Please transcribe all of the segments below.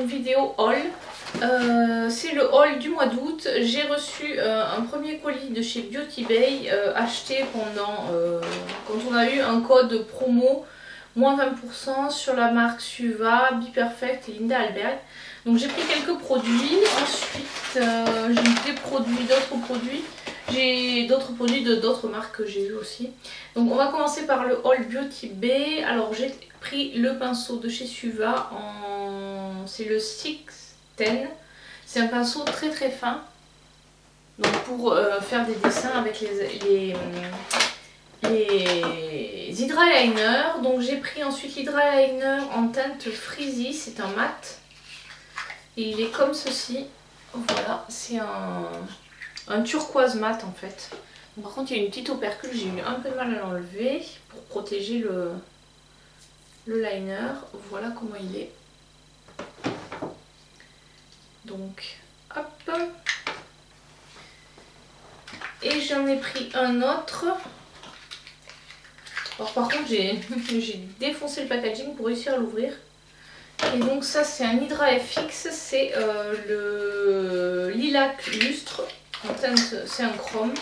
une vidéo haul. C'est le haul du mois d'août. J'ai reçu un premier colis de chez Beauty Bay acheté pendant quand on a eu un code promo moins 20% sur la marque Suva, Be Perfect et Linda Alberg. Donc j'ai pris quelques produits. Ensuite j'ai d'autres produits. J'ai d'autres produits de d'autres marques que j'ai eu aussi. Donc on va commencer par le haul Beauty Bay. Alors j'ai pris le pinceau de chez Suva, c'est le 610. C'est un pinceau très très fin. Donc pour faire des dessins avec les Hydra Liner. Donc j'ai pris ensuite l'Hydra Liner en teinte Frizzy, c'est un mat. Et il est comme ceci. Voilà, c'est un turquoise mat en fait. Par contre il y a une petite opercule, j'ai eu un peu de mal à l'enlever pour protéger le liner. Voilà comment il est. Donc hop. Et j'en ai pris un autre. Alors par contre j'ai défoncé le packaging pour réussir à l'ouvrir. Et donc ça c'est un Hydra FX, c'est le lilac lustre. En teinte, c'est un chrome.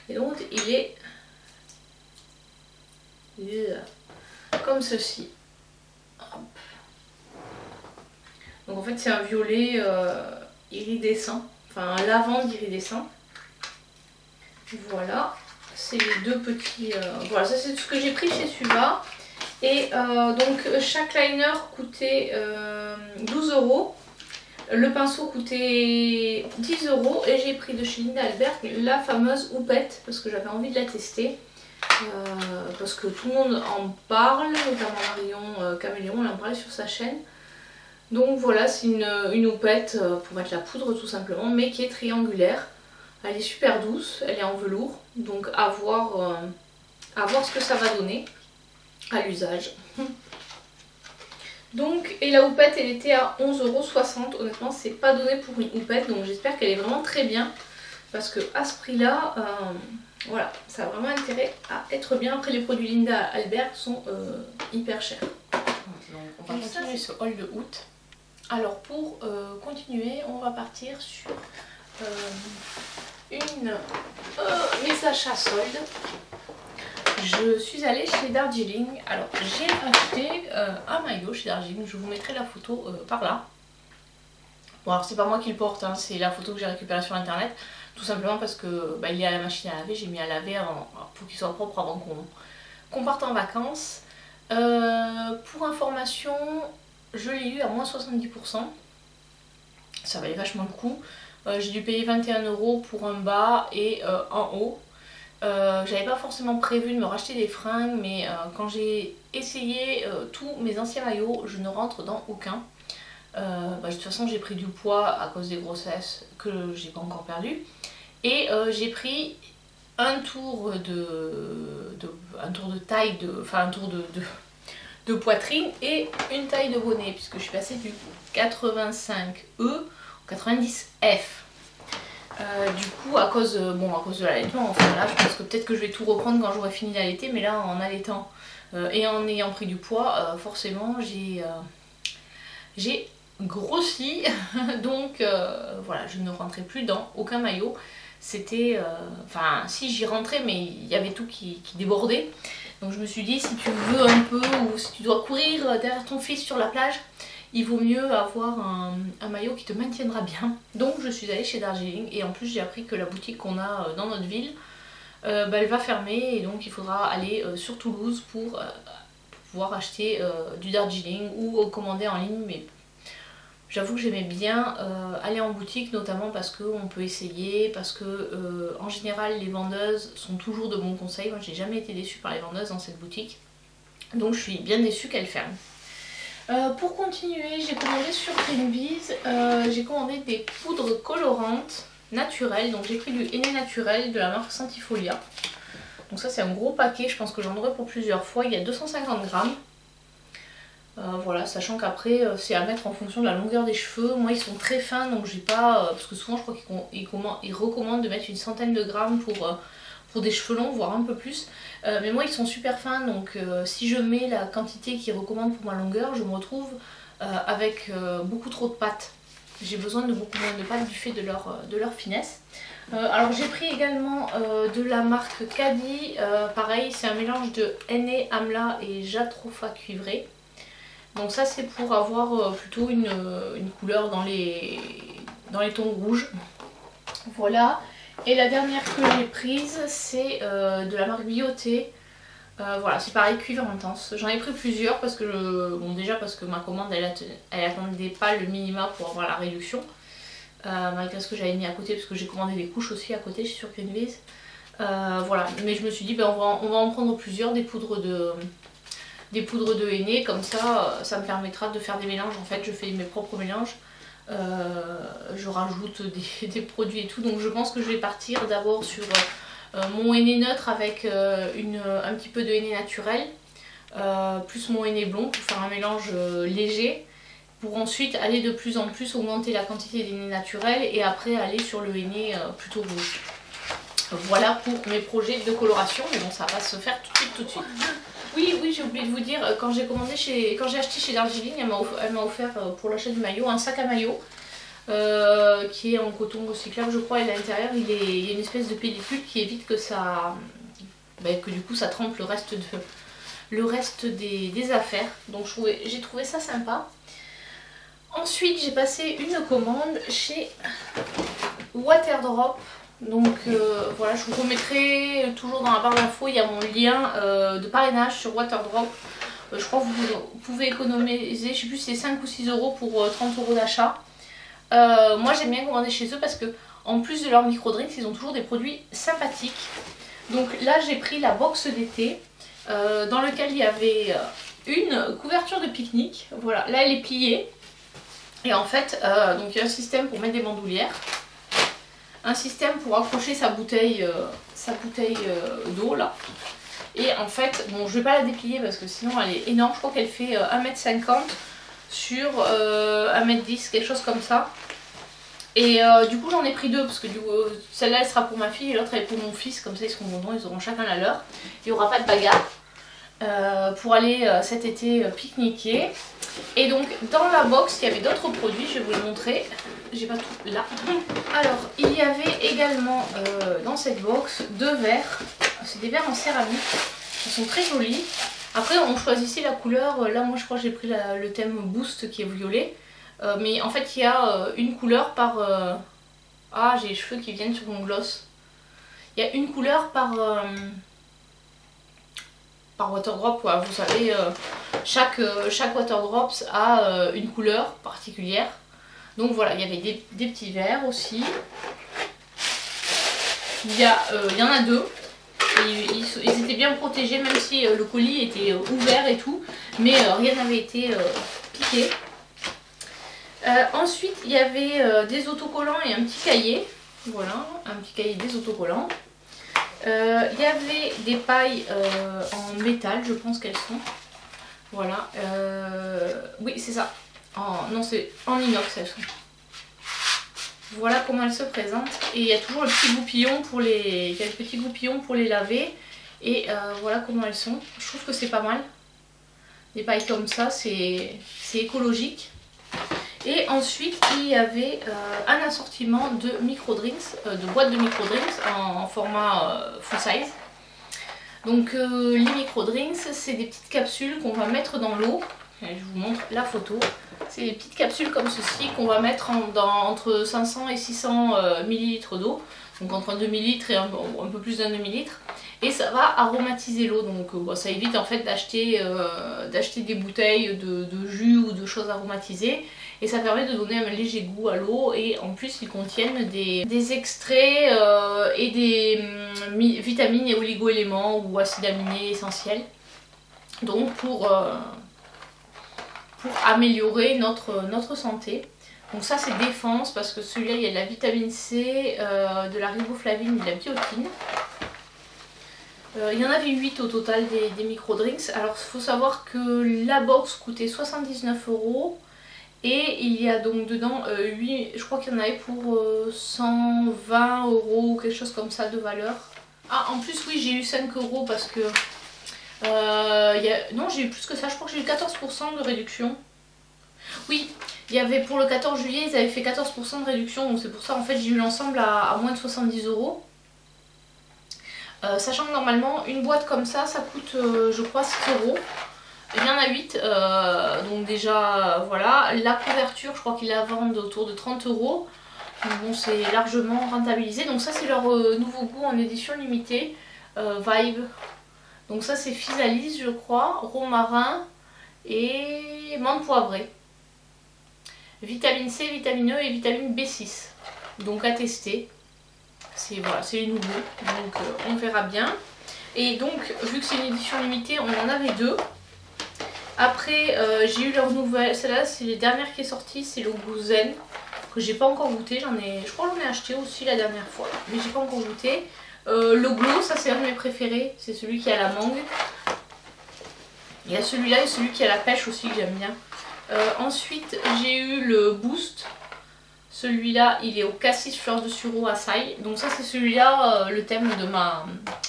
Et donc il est comme ceci. Hop. Donc en fait c'est un violet iridescent, enfin un lavande iridescent. Voilà, c'est les deux petits. Voilà, ça c'est tout ce que j'ai pris chez Suva. Et donc chaque liner coûtait 12 €. Le pinceau coûtait 10 € et j'ai pris de chez Linda Alberg la fameuse houppette parce que j'avais envie de la tester. Parce que tout le monde en parle, notamment Marion Caméléon, elle en parlait sur sa chaîne. Donc voilà, c'est une houppette pour mettre la poudre tout simplement, mais qui est triangulaire. Elle est super douce, elle est en velours, donc à voir ce que ça va donner à l'usage. Donc, et la houppette elle était à 11,60 €. Honnêtement c'est pas donné pour une houppette, donc j'espère qu'elle est vraiment très bien. Parce que à ce prix là, voilà, ça a vraiment intérêt à être bien. Après les produits Linda Alberg sont hyper chers. Donc on va continuer ce haul de août. Alors pour continuer, on va partir sur mes achats soldes. Je suis allée chez Darjeeling. Alors j'ai acheté un maillot chez Darjeeling, je vous mettrai la photo par là. Bon alors c'est pas moi qui le porte, hein, c'est la photo que j'ai récupérée sur internet. Tout simplement parce que il est à la machine à laver, j'ai mis à laver pour qu'il soit propre avant qu'on parte en vacances. Pour information, je l'ai eu à moins 70%. Ça valait vachement le coup. J'ai dû payer 21 € pour un bas et un haut. J'avais pas forcément prévu de me racheter des fringues, mais quand j'ai essayé tous mes anciens maillots, je ne rentre dans aucun. De toute façon j'ai pris du poids à cause des grossesses que j'ai pas encore perdu. Et j'ai pris un tour de taille, enfin un tour de poitrine et une taille de bonnet, puisque je suis passée du 85E au 90F. Du coup à cause de l'allaitement, enfin là je pense que peut-être que je vais tout reprendre quand j'aurai fini d'allaiter, mais là en allaitant et en ayant pris du poids, forcément j'ai grossi. Donc voilà, je ne rentrais plus dans aucun maillot. C'était enfin si j'y rentrais, mais il y avait tout qui débordait. Donc je me suis dit, si tu veux un peu, ou si tu dois courir derrière ton fils sur la plage, il vaut mieux avoir un maillot qui te maintiendra bien. Donc je suis allée chez Darjeeling et en plus j'ai appris que la boutique qu'on a dans notre ville elle va fermer, et donc il faudra aller sur Toulouse pour pouvoir acheter du Darjeeling ou commander en ligne. Mais j'avoue que j'aimais bien aller en boutique, notamment parce qu'on peut essayer, parce que en général les vendeuses sont toujours de bons conseils. Moi j'ai jamais été déçue par les vendeuses dans cette boutique, donc je suis bien déçue qu'elle ferme. Pour continuer, j'ai commandé sur Greenpeace, j'ai commandé des poudres colorantes naturelles. Donc j'ai pris du henné naturel de la marque Sentifolia. Donc ça c'est un gros paquet, je pense que j'en aurai pour plusieurs fois. Il y a 250 grammes. Voilà, sachant qu'après c'est à mettre en fonction de la longueur des cheveux. Moi ils sont très fins, donc j'ai pas... parce que souvent je crois qu'ils recommandent de mettre une centaine de grammes pour des cheveux longs, voire un peu plus. Mais moi ils sont super fins, donc si je mets la quantité qu'ils recommandent pour ma longueur, je me retrouve avec beaucoup trop de pâte. J'ai besoin de beaucoup moins de pâte du fait de leur finesse. Alors j'ai pris également de la marque Caddy, pareil c'est un mélange de henné, amla et jatropha cuivré. Donc ça c'est pour avoir plutôt une couleur dans les tons rouges. Voilà. Et la dernière que j'ai prise c'est de la marque Bioté. Voilà, c'est pareil, cuivre intense. J'en ai pris plusieurs parce que bon, déjà parce que ma commande elle attendait pas le minima pour avoir la réduction. Malgré ce que j'avais mis à côté parce que j'ai commandé des couches aussi à côté sur Greenbiz. Voilà, mais je me suis dit ben, on va en prendre plusieurs, des poudres de henné, comme ça ça me permettra de faire des mélanges. En fait je fais mes propres mélanges, je rajoute des produits et tout, donc je pense que je vais partir d'abord sur mon henné neutre avec un petit peu de henné naturel, plus mon henné blond pour faire un mélange léger, pour ensuite aller de plus en plus augmenter la quantité d'henné naturel et après aller sur le henné plutôt rouge. Voilà pour mes projets de coloration, mais bon ça va se faire tout de suite. Oui, j'ai oublié de vous dire, quand j'ai acheté chez Darjeeling, elle m'a offert pour l'achat du maillot un sac à maillot qui est en coton recyclable je crois, et à l'intérieur il y a une espèce de pellicule qui évite que ça, que du coup ça trempe le reste des affaires. Donc j'ai trouvé ça sympa. Ensuite j'ai passé une commande chez Waterdrop. Donc voilà, je vous remettrai toujours dans la barre d'infos, il y a mon lien de parrainage sur Waterdrop. Je crois que vous pouvez économiser, je sais plus si c'est 5 ou 6 euros pour 30 euros d'achat. Moi j'aime bien commander chez eux parce que en plus de leurs micro-drinks, ils ont toujours des produits sympathiques. Donc là j'ai pris la box d'été dans lequel il y avait une couverture de pique-nique. Voilà, là elle est pliée. Et en fait, donc il y a un système pour mettre des bandoulières, un système pour accrocher sa bouteille d'eau là. Et en fait, bon je vais pas la déplier parce que sinon elle est énorme, je crois qu'elle fait 1,50 m sur 1,10 m, quelque chose comme ça. Et du coup j'en ai pris deux parce que celle-là elle sera pour ma fille et l'autre elle est pour mon fils, comme ça ils seront contents, ils auront chacun la leur. Il n'y aura pas de bagarre pour aller cet été pique-niquer. Et donc dans la box il y avait d'autres produits, je vais vous les montrer, j'ai pas tout là. Alors il y avait également dans cette box deux verres, c'est des verres en céramique, ils sont très jolis. Après on choisissait la couleur, là moi je crois que j'ai pris le thème Boost qui est violet. Mais en fait il y a une couleur par... Ah j'ai les cheveux qui viennent sur mon gloss. Il y a une couleur par Waterdrop, quoi. Vous savez, chaque Waterdrops a une couleur particulière. Donc voilà, il y avait des petits verres aussi. Il y en a deux. Ils étaient bien protégés même si le colis était ouvert et tout. Mais rien n'avait été piqué. Ensuite il y avait des autocollants et un petit cahier. Voilà, un petit cahier des autocollants. Il y avait des pailles en métal, je pense qu'elles sont. Voilà. Oui, c'est ça. Non, c'est en inox elles sont. Voilà comment elles se présentent. Et il y a toujours le petit goupillon pour les laver. Et voilà comment elles sont. Je trouve que c'est pas mal. Des pailles comme ça, c'est écologique. Et ensuite il y avait un assortiment de micro-drinks, de boîtes de micro-drinks en format full size. Donc les micro-drinks c'est des petites capsules qu'on va mettre dans l'eau. Je vous montre la photo. C'est des petites capsules comme ceci qu'on va mettre entre 500 et 600 ml d'eau. Donc entre un demi-litre et un peu plus d'un demi-litre. Et ça va aromatiser l'eau, donc ça évite en fait d'acheter des bouteilles de jus ou de choses aromatisées. Et ça permet de donner un léger goût à l'eau, et en plus ils contiennent des extraits et des vitamines et oligo-éléments ou acides aminés essentiels. Donc pour améliorer notre santé. Donc ça c'est défense parce que celui-là il y a de la vitamine C, de la riboflavine et de la biotine. Il y en avait 8 au total des micro-drinks. Alors il faut savoir que la box coûtait 79 € et il y a donc dedans 8, je crois qu'il y en avait pour 120 € ou quelque chose comme ça de valeur. Ah en plus oui j'ai eu 5 € parce que... non j'ai eu plus que ça, je crois que j'ai eu 14% de réduction. Oui, il y avait pour le 14 juillet, ils avaient fait 14% de réduction, donc c'est pour ça en fait j'ai eu l'ensemble à moins de 70 €. Sachant que normalement une boîte comme ça coûte je crois 6 €. Il y en a 8, donc déjà voilà. La couverture, je crois qu'ils la vendent autour de 30 €. Donc bon, c'est largement rentabilisé. Donc ça c'est leur nouveau goût en édition limitée, Vibe. Donc ça c'est physalis je crois, romarin et menthe poivrée. Vitamine C, vitamine E et vitamine B6. Donc à tester. C'est voilà, les nouveaux, donc on verra bien. Et donc vu que c'est une édition limitée, on en avait 2. Après j'ai eu leur nouvelle, celle-là c'est les dernières qui est sortie, c'est le goût zen que j'ai pas encore goûté, je crois que j'en ai acheté aussi la dernière fois, mais j'ai pas encore goûté. Le glow, ça c'est un de mes préférés, c'est celui qui a la mangue. Il y a celui-là et celui qui a la pêche aussi que j'aime bien. Ensuite j'ai eu le boost. Celui-là, il est au cassis fleur de sureau açaï. Donc ça, c'est celui-là, le thème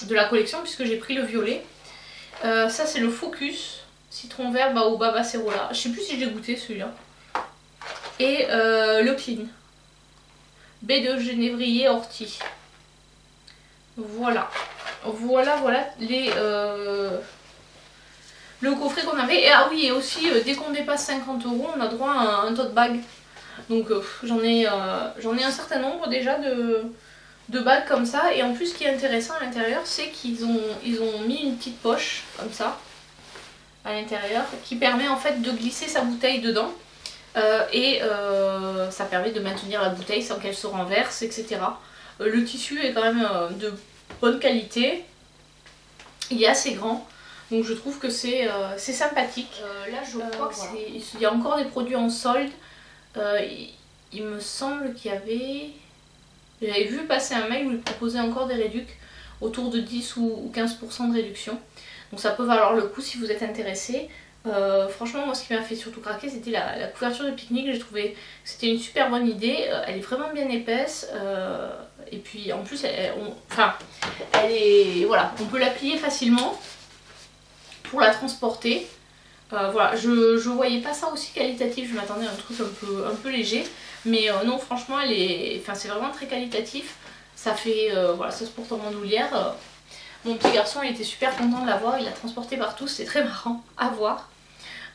de la collection, puisque j'ai pris le violet. Ça, c'est le focus citron vert baobab acerola. Je sais plus si j'ai goûté celui-là. Et le clean. Baie de genévrier ortie. Voilà. Voilà le coffret qu'on avait. Et ah oui, et aussi, dès qu'on dépasse 50 €, on a droit à un tote bag. Donc j'en ai un certain nombre déjà de bagues comme ça. Et en plus ce qui est intéressant à l'intérieur, c'est qu'ils ont mis une petite poche comme ça à l'intérieur qui permet en fait de glisser sa bouteille dedans. Ça permet de maintenir la bouteille sans qu'elle se renverse, etc. Le tissu est quand même de bonne qualité. Il est assez grand. Donc je trouve que c'est sympathique. Là je crois qu'il y a encore des produits en solde. Il me semble qu'il y avait... J'avais vu passer un mail où ils proposaient encore des réducs autour de 10 ou 15% de réduction. Donc ça peut valoir le coup si vous êtes intéressé. Franchement, moi ce qui m'a fait surtout craquer, c'était la couverture de pique-nique. J'ai trouvé que c'était une super bonne idée. Elle est vraiment bien épaisse. Et puis en plus, elle est... Voilà, on peut la plier facilement pour la transporter. Voilà, je voyais pas ça aussi qualitatif, je m'attendais à un truc un peu léger, mais non franchement c'est vraiment très qualitatif, ça fait, voilà, ça se porte en bandoulière. Mon petit garçon il était super content de l'avoir, il l'a transporté partout, c'était très marrant à voir.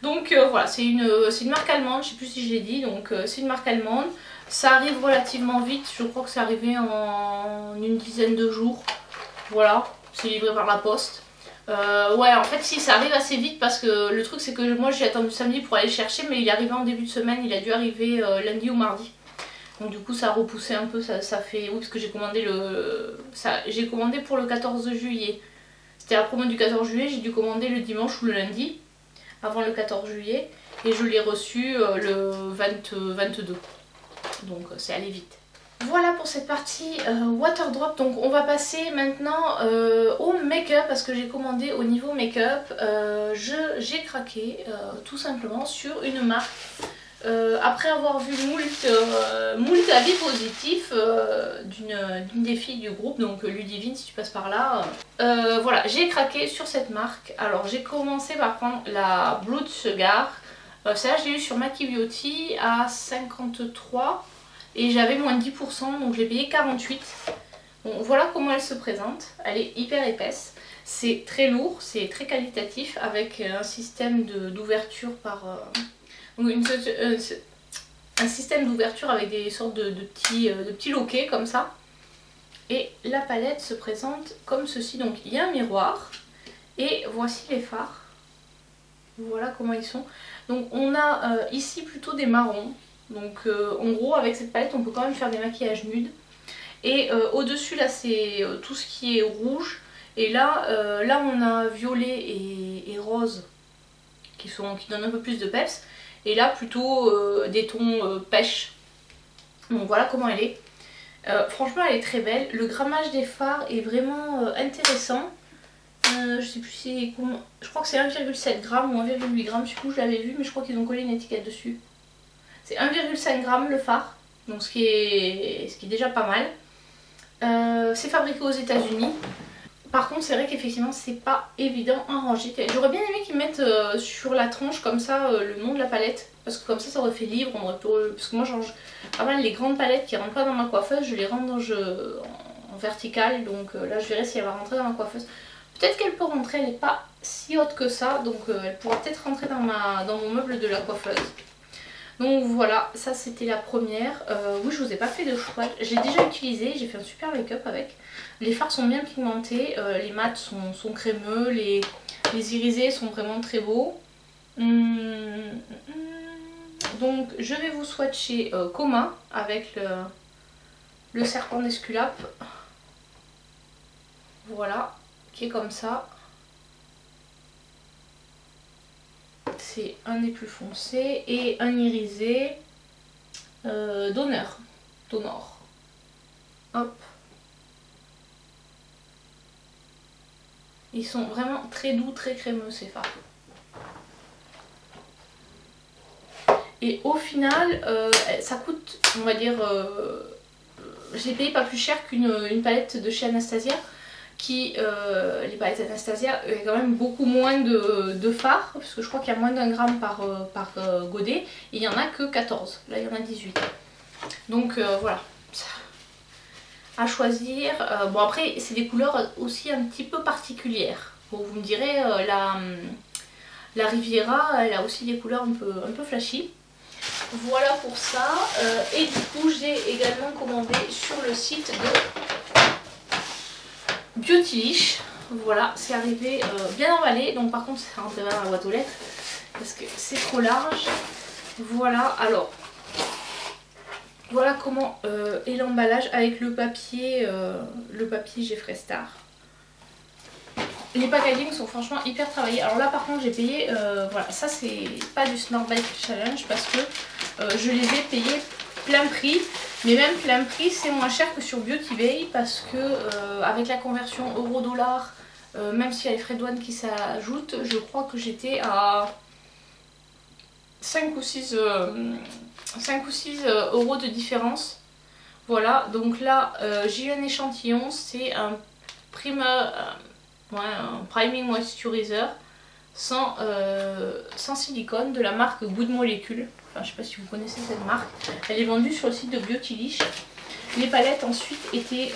Donc voilà, c'est une marque allemande, je sais plus si je l'ai dit, donc c'est une marque allemande, ça arrive relativement vite, je crois que c'est arrivé en une dizaine de jours, voilà, c'est livré par la poste. Ouais, en fait si, ça arrive assez vite parce que le truc c'est que moi j'ai attendu samedi pour aller le chercher, mais il est arrivé en début de semaine, il a dû arriver lundi ou mardi. Donc du coup ça a repoussé un peu, ça fait... Oui, parce que j'ai commandé j'ai commandé pour le 14 juillet. C'était la promo du 14 juillet, j'ai dû commander le dimanche ou le lundi, avant le 14 juillet, et je l'ai reçu le 22. Donc c'est allé vite. Voilà pour cette partie water drop. Donc on va passer maintenant au make-up, parce que j'ai commandé au niveau make-up. J'ai craqué tout simplement sur une marque. Après avoir vu moult avis positifs d'une des filles du groupe, donc Ludivine si tu passes par là. Voilà, j'ai craqué sur cette marque. Alors j'ai commencé par prendre la Blood Sugar. Celle-là je l'ai eu sur Maki Beauty à 53. Et j'avais moins de 10%, donc je l'ai payé 48. Bon, voilà comment elle se présente. Elle est hyper épaisse. C'est très lourd, c'est très qualitatif avec un système d'ouverture par... un système d'ouverture avec des sortes de petits loquets comme ça. Et la palette se présente comme ceci. Donc il y a un miroir. Et voici les fards. Voilà comment ils sont. Donc on a ici plutôt des marrons. Donc en gros avec cette palette on peut quand même faire des maquillages nudes. Et au-dessus là c'est tout ce qui est rouge. Et là on a violet et rose qui donnent un peu plus de peps. Et là plutôt des tons pêche. Donc voilà comment elle est. Franchement elle est très belle. Le grammage des fards est vraiment intéressant. Je sais plus si je crois que c'est 1,7 g ou 1,8 g. Je sais plus où je l'avais vu, mais je crois qu'ils ont collé une étiquette dessus. C'est 1,5 g le fard, donc ce qui est déjà pas mal. C'est fabriqué aux États-Unis. Par contre c'est vrai qu'effectivement c'est pas évident à ranger. J'aurais bien aimé qu'ils mettent sur la tranche comme ça le nom de la palette. Parce que comme ça aurait fait libre, on aurait pu... parce que moi j'arrange pas mal les grandes palettes qui rentrent pas dans ma coiffeuse, je les range en verticale. Donc là je verrai si elle va rentrer dans ma coiffeuse. Peut-être qu'elle peut rentrer, elle n'est pas si haute que ça, donc elle pourra peut-être rentrer dans mon meuble de la coiffeuse. Donc voilà, ça c'était la première. Oui, je vous ai pas fait de choix. J'ai déjà utilisé, j'ai fait un super make-up avec. Les fards sont bien pigmentés, les mats sont crémeux, les irisés sont vraiment très beaux. Donc je vais vous swatcher Coma avec le serpent d'Esculape. Voilà, qui est comme ça. C'est un des plus foncés et un irisé d'honneur. Hop. Ils sont vraiment très doux, très crémeux ces fards. Et au final, ça coûte, on va dire, j'ai payé pas plus cher qu'une palette de chez Anastasia. Les palettes Anastasia, il y a quand même beaucoup moins de fards, parce que je crois qu'il y a moins d'1 gramme par godet, et il n'y en a que 14, là il y en a 18. Donc voilà, à choisir. Bon après c'est des couleurs aussi un petit peu particulières. Bon, vous me direz, la Riviera, elle a aussi des couleurs un peu flashy. Voilà pour ça, et du coup j'ai également commandé sur le site de Beautylish. Voilà, c'est arrivé bien emballé, donc par contre ça rentrera dans la boîte aux lettres parce que c'est trop large. Voilà, alors voilà comment est l'emballage avec le papier Jeffree Star. Les packagings sont franchement hyper travaillés. Alors là par contre j'ai payé, voilà, ça c'est pas du Snowbike Challenge parce que je les ai payés plein prix. Mais même plein prix c'est moins cher que sur Beauty Bay parce que avec la conversion euro-dollar, même s'il y a les frais de douane qui s'ajoutent, je crois que j'étais à 5 ou 6 euros de différence. Voilà, donc là j'ai eu un échantillon, c'est un priming moisturizer sans silicone de la marque Good Molecule. Enfin, je sais pas si vous connaissez cette marque. Elle est vendue sur le site de Beautylish. Les palettes ensuite étaient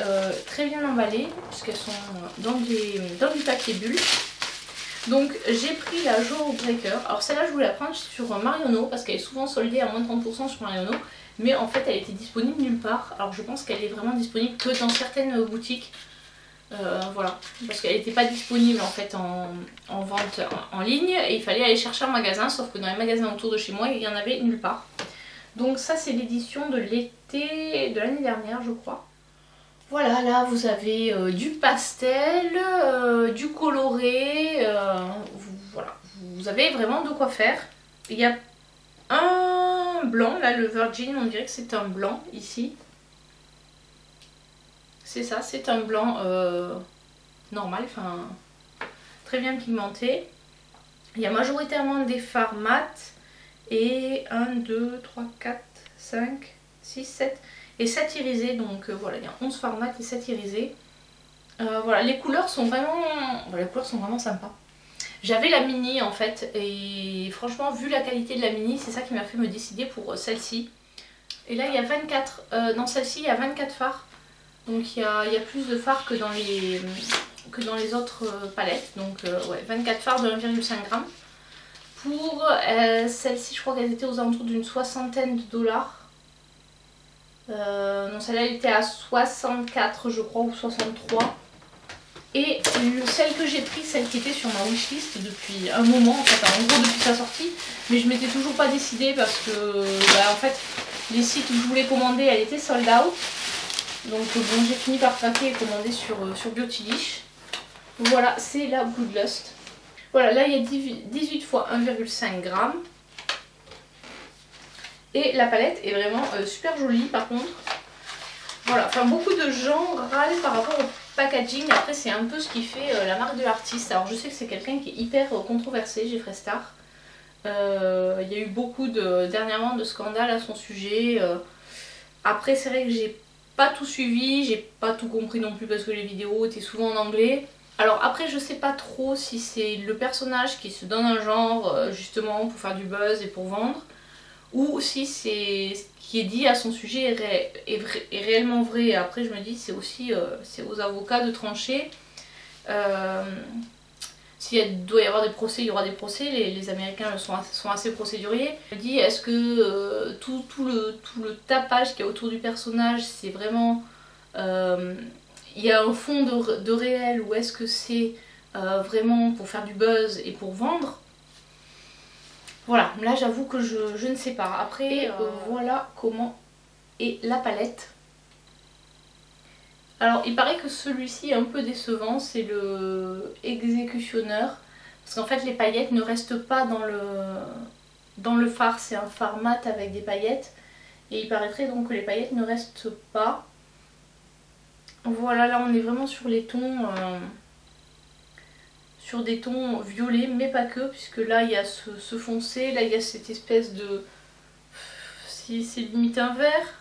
très bien emballées puisqu'elles sont dans du papier bulle. Donc j'ai pris la Jawbreaker. Alors celle-là je voulais la prendre sur Marionneau parce qu'elle est souvent soldée à moins de 30% sur Marionneau. Mais en fait elle était disponible nulle part. Alors je pense qu'elle est vraiment disponible que dans certaines boutiques. Voilà, parce qu'elle n'était pas disponible en fait en vente en ligne et il fallait aller chercher en magasin, sauf que dans les magasins autour de chez moi il n'y en avait nulle part. Donc ça c'est l'édition de l'été de l'année dernière je crois. Voilà, là vous avez du pastel, du coloré, voilà, vous avez vraiment de quoi faire. Il y a un blanc, là le Virgin, on dirait que c'est un blanc ici. C'est ça, c'est un blanc normal, enfin très bien pigmenté. Il y a majoritairement des fards mat et 1, 2, 3, 4, 5, 6, 7 et 7 irisés. Donc voilà, il y a 11 fards mat et 7 irisés. Voilà, les couleurs sont vraiment sympas. J'avais la mini en fait et franchement vu la qualité de la mini, c'est ça qui m'a fait me décider pour celle-ci. Et là il y a 24, dans celle-ci il y a 24 fards. Donc il y a plus de fards que dans les autres palettes. Donc ouais, 24 fards de 1,5 g. Pour celle-ci je crois qu'elles étaient aux alentours d'une soixantaine de dollars. Non, celle-là elle était à 64 je crois ou 63. Et celle que j'ai prise, celle qui était sur ma wishlist depuis un moment, en fait en gros depuis sa sortie. Mais je m'étais toujours pas décidée parce que en fait les sites où je voulais commander elle était sold out. Donc bon, j'ai fini par craquer et commander sur Beautylish. Voilà, c'est la Bloodlust. Voilà, là il y a 18 fois 1,5 g. Et la palette est vraiment super jolie par contre. Voilà, enfin beaucoup de gens râlent par rapport au packaging. Après c'est un peu ce qui fait la marque de l'artiste. Alors je sais que c'est quelqu'un qui est hyper controversé, Jeffree Star. Il y a eu beaucoup dernièrement de scandales à son sujet. Après c'est vrai que j'ai pas tout suivi, j'ai pas tout compris non plus parce que les vidéos étaient souvent en anglais. Alors après je sais pas trop si c'est le personnage qui se donne un genre justement pour faire du buzz et pour vendre, ou si c'est ce qui est dit à son sujet est réellement vrai. Après je me dis c'est aussi c'est aux avocats de trancher. S'il doit y avoir des procès, il y aura des procès. Les Américains sont assez procéduriers. Je me dis, est-ce que tout le tapage qu'il y a autour du personnage, c'est vraiment... il y a un fond de réel, ou est-ce que c'est vraiment pour faire du buzz et pour vendre? Voilà, là j'avoue que je ne sais pas. Après, voilà comment est la palette. Alors il paraît que celui-ci est un peu décevant, c'est le exécutionneur. Parce qu'en fait les paillettes ne restent pas dans le fard, c'est un fard mat avec des paillettes. Et il paraîtrait donc que les paillettes ne restent pas. Voilà, là on est vraiment sur les tons... sur des tons violets, mais pas que, puisque là il y a ce foncé, là il y a cette espèce de... si c'est limite un vert,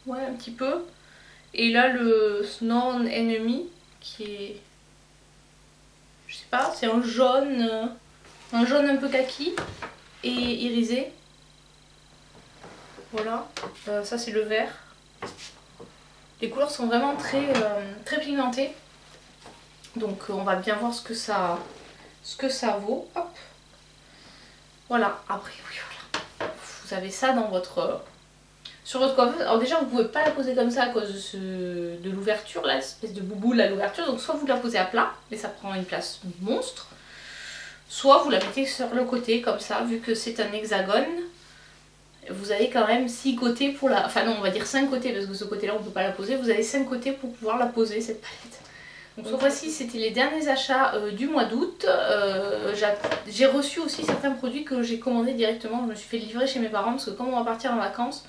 ouais un petit peu. Et là le Snow Enemy qui est, je sais pas, c'est un jaune un peu kaki et irisé. Voilà, ça c'est le vert. Les couleurs sont vraiment très pigmentées. Donc on va bien voir ce que ça vaut. Hop. Voilà, après oui voilà. Vous avez ça dans votre... sur votre coiffeuse. Alors déjà vous pouvez pas la poser comme ça à cause de l'ouverture là, l'espèce de bouboule à l'ouverture. Donc soit vous la posez à plat, mais ça prend une place monstre. Soit vous la mettez sur le côté comme ça, vu que c'est un hexagone. Vous avez quand même 6 côtés pour la... Enfin non, on va dire 5 côtés parce que ce côté là on peut pas la poser. Vous avez 5 côtés pour pouvoir la poser cette palette. Donc ce mois-ci c'était les derniers achats du mois d'août. J'ai reçu aussi certains produits que j'ai commandés directement. Je me suis fait livrer chez mes parents parce que comme on va partir en vacances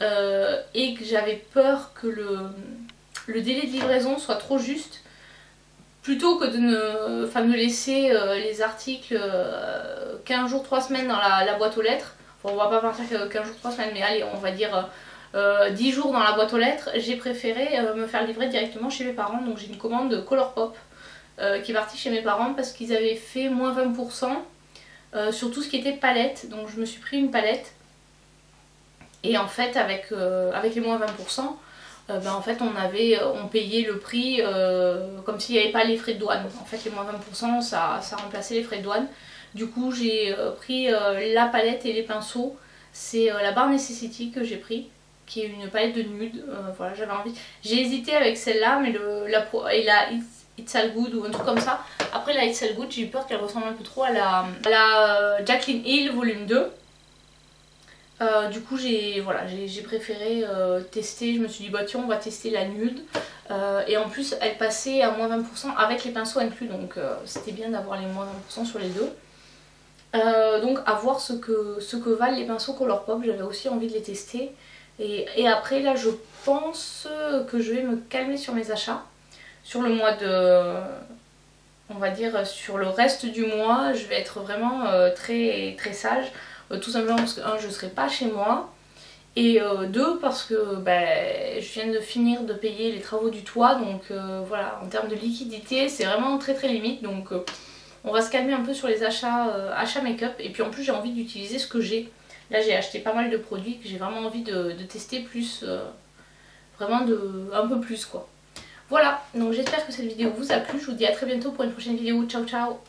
et que j'avais peur que le délai de livraison soit trop juste, plutôt que de ne laisser les articles 15 jours, 3 semaines dans la boîte aux lettres. Enfin, on va pas partir 15 jours, 3 semaines, mais allez, on va dire 10 jours dans la boîte aux lettres. J'ai préféré me faire livrer directement chez mes parents. Donc j'ai une commande Colourpop qui est partie chez mes parents parce qu'ils avaient fait moins 20% sur tout ce qui était palette. Donc je me suis pris une palette. Et en fait, avec les moins 20%, en fait on payait le prix comme s'il n'y avait pas les frais de douane. En fait les moins 20% ça remplaçait les frais de douane. Du coup j'ai pris la palette et les pinceaux. C'est la Bare Necessity que j'ai pris, qui est une palette de nude. Voilà, j'avais envie. J'ai hésité avec celle-là, mais la It's All Good ou un truc comme ça. Après la It's All Good, j'ai eu peur qu'elle ressemble un peu trop à la Jaclyn Hill volume 2. Du coup j'ai préféré tester, je me suis dit bah tiens on va tester la nude et en plus elle passait à moins 20% avec les pinceaux inclus, donc c'était bien d'avoir les moins 20% sur les deux. Donc à voir ce que valent les pinceaux Colourpop, j'avais aussi envie de les tester. Et après là je pense que je vais me calmer sur mes achats. Sur le mois de... on va dire sur le reste du mois, je vais être vraiment très sage. Tout simplement parce que 1, je ne serai pas chez moi. Et 2, parce que je viens de finir de payer les travaux du toit. Donc voilà, en termes de liquidité, c'est vraiment très limite. Donc on va se calmer un peu sur les achats make-up. Et puis en plus j'ai envie d'utiliser ce que j'ai. Là j'ai acheté pas mal de produits que j'ai vraiment envie de tester plus. Vraiment un peu plus quoi. Voilà, donc j'espère que cette vidéo vous a plu. Je vous dis à très bientôt pour une prochaine vidéo. Ciao ciao.